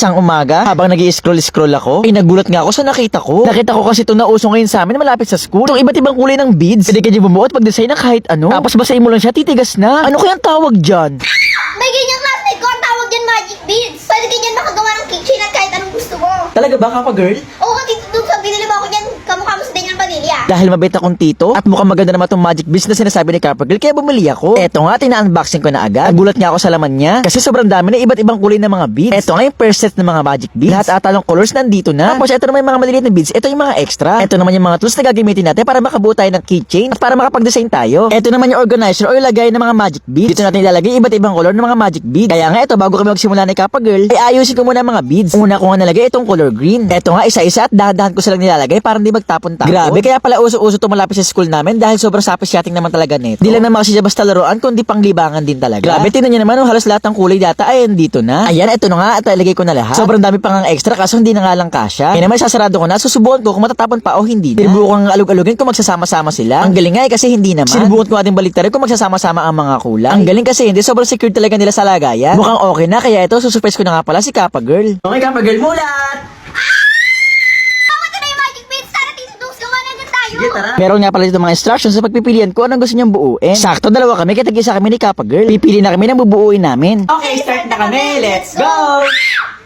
Isang umaga, habang nag-i-scroll ako, ay nagulat nga ako sa nakita ko. Nakita ko kasi ito na uso ngayon sa amin na malapit sa school. Itong iba't ibang kulay ng beads. Pwede ka dyan bumuo at pag-design ng kahit ano. Tapos basahin mo lang siya, titigas na. Ano kayang tawag dyan? May ganyang classmate ko, ang tawag dyan magic beads. Pwede ka dyan makagawa ng kitchen at kahit anong gusto mo. Talaga ba, Kappa Girl? Oo, kasi doon sa binili mo ako dyan, kamukha mo sa Daniel Padilla. Dahil mabait akong tito at mukhang maganda naman itong magic beads na sinasabi ni Kappa Girl, kaya bumili ako. Eto nga, tina-unboxing ko na agad. Nagulat nga ako sa laman niya kasi sobrang dami na iba't ibang kulay ng mga beads. Eto nga yung first set ng mga magic beads. Lahat ata ng colors nandito na. Tapos eto naman yung mga maliliit na beads. Eto yung mga extra. Eto naman yung mga tools na gagamitin natin para makabuo tayo ng keychain at para makapag-design tayo. Eto naman yung organizer o yung lagay ng mga magic beads. Dito natin ilalagay iba't ibang color ng mga magic beads. Kaya nga eto, bago kami magsimula ni Kappa Girl, ay ayusin ko muna ang mga beads. Una ko nga nalagay itong color green. Eto nga isa-isa at dahan-dahan ko silang nilalagay para hindi magtapon-tapon. Grabe, kaya pala uso-uso itong malapit sa school namin dahil sobrang sapis-yating naman talaga nito. Di lang naman kasi siya basta laruan kundi panglibangan din talaga. Grabe, tingnan niyo naman, halos lahat ng kulay data ay dito na. Ayan, eto na nga at ilagay ko na lahat. Sobrang dami pang ang extra kaso hindi na nga lang kasya. Kaya naman sasarado ko na, susubukan ko kung matatapon pa o hindi na. Sinubukan kong alug-alugin kung magsasama-sama sila. Ang galing nga kasi hindi naman. Sinubukan ko nga din baliktarin kung magsasama-sama ang mga kulay. Ang galing kasi hindi, sobrang secure talaga nila sa lagayan. Mukhang okay na, kaya ito susurprise ko na nga pala si Kappa Girl. Okay, Kappa Girl, mulat! Ito na yung magic beads, tara Tito Dukes, gawa na agad tayo. Meron nga pala dito mga instructions sa pagpipilian ko anong gusto niyang buuin. Sakto, dalawa kami, kaya tag-isa kami ni Kappa Girl. Pipili na kami ng bubuuin namin. Okay, start na kami. Let's go!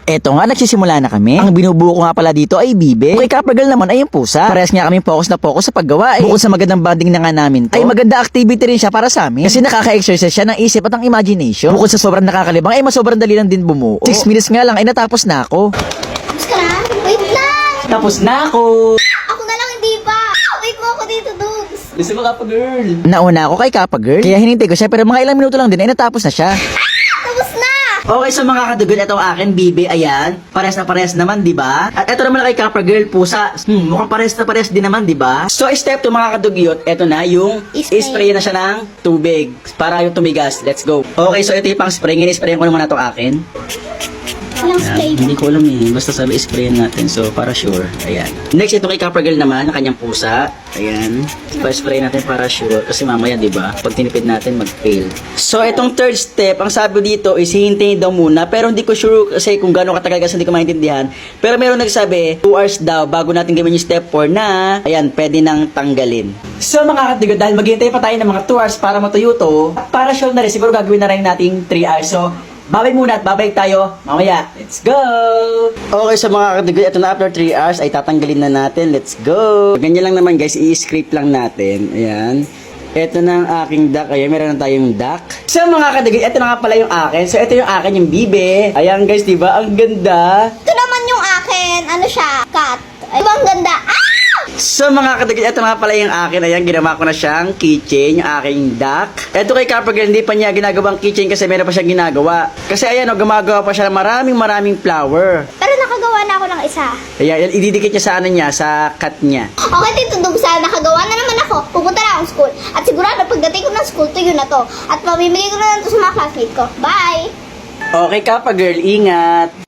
Eto nga, nagsisimula na kami. Ang binubuo ko nga pala dito ay bibe. Okay, Kappa Girl naman ay yung pusa. Parehas nga kami focus na focus sa paggawa. Bukod sa magandang bonding na nga namin to, ay maganda activity rin siya para sa amin. Kasi nakaka-exercise siya ng isip at ng imagination. Bukod sa sobrang nakakalibang, ay mas sobrang dali lang din bumuo. 6 minutes nga lang ay natapos na ako. Tapos ka na? Wait lang. Tapos na ako! Ako na lang, hindi ba? Wait mo ako Tito Dukes. Gusto mo, Kappa Girl? Nauna ako kay Kappa Girl, kaya hinintay ko siya pero mga ilang minuto lang din ay natapos na siya. Tapos na. Okay, so mga kadugon, ito ang akin, bibe, ayan. Pares na pares naman, di ba? At ito naman kay Kappa Girl, pusa. Mukhang pares na pares din naman, di ba? So, step 2 mga kadugyot, ito na yung spray na siya ng tubig para yung tumigas. Let's go. Okay, so ito yung pang spray. Ngayon, sprayan ko naman na ito akin. Walang spray. Hindi ko alam eh. Basta sabi, sprayan natin. So, para sure. Ayan. Next, ito kay Kappa Girl naman, na kanyang pusa. Ayan. Pa-spray natin para sure. Kasi mamaya, di ba? Pag tinipid natin, mag-fail. So, itong third step, ang sabi dito is hihintayin daw muna. Pero hindi ko sure kasi kung gano'ng katagal kasi hindi ko maintindihan. Pero meron nagsabi, 2 hours daw bago natin gawin yung step 4 na, ayan, pwede nang tanggalin. So, mga katigo, dahil maghihintay pa tayo ng mga 2 hours para matuyo to, para sure na rin, siguro gagawin na rin natin 3 hours. So, babay muna at babay tayo mamaya. Let's go! Okay, so mga katigo, ito na after 3 hours ay tatanggalin na natin. Let's go! Ganyan lang naman guys, i-scrape lang natin. Ayan. Ito na ang aking duck. Ayan, meron na tayong duck. So mga katigo, ito na nga pala yung akin. So ito yung akin, yung bibe. Ayan guys, diba? Ang ganda. Ito naman yung akin. Ano siya? Cat. Ay, ang ganda. Ah! So mga katigil, ito nga pala yung akin. Ayan, ginawa ko na siyang keychain, yung aking duck. Ito kay Kappa Girl, hindi pa niya ginagawang keychain kasi meron pa siyang ginagawa. Kasi ayan, gumagawa pa siya ng maraming flower. Pero nakagawa na ako ng isa. Ayan, ididikit niya sa ano niya, sa cut niya. Okay, Tito Dukes, nakagawa na naman ako. Pupunta na akong school. At sigurado, pagdating ko ng school, tuyo na to. At mamimigay ko na lang to sa mga classmates ko. Bye! Okay, Kappa Girl, ingat!